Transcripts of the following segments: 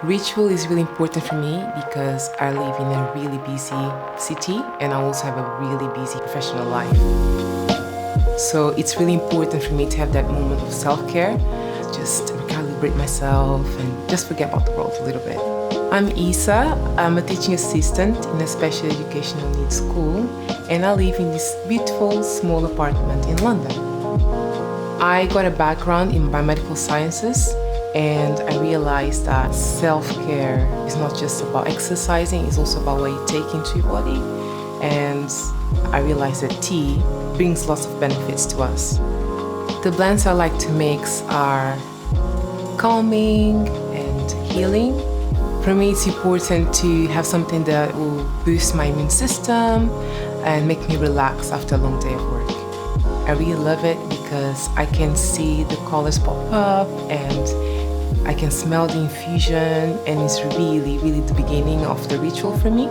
Ritual is really important for me because I live in a really busy city and I also have a really busy professional life. So it's really important for me to have that moment of self-care, just recalibrate myself and just forget about the world a little bit. I'm Isa, I'm a teaching assistant in a special educational needs school and I live in this beautiful small apartment in London. I got a background in biomedical sciences and I realized that self-care is not just about exercising, it's also about what you take into your body. And I realized that tea brings lots of benefits to us. The blends I like to mix are calming and healing. For me, it's important to have something that will boost my immune system and make me relax after a long day of work. I really love it because I can see the colors pop up and I can smell the infusion, and it's really the beginning of the ritual for me.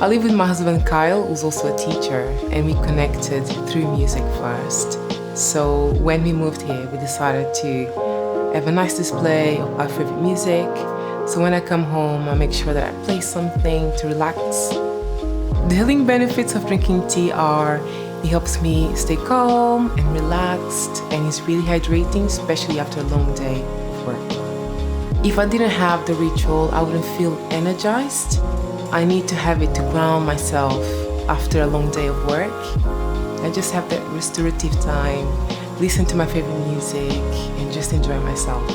I live with my husband Kyle, who's also a teacher, and we connected through music first. So when we moved here, we decided to have a nice display of our favorite music. So when I come home, I make sure that I play something to relax. The healing benefits of drinking tea are it helps me stay calm and relaxed, and it's really hydrating, especially after a long day of work. If I didn't have the ritual, I wouldn't feel energized. I need to have it to ground myself after a long day of work. I just have that restorative time, listen to my favorite music, and just enjoy myself.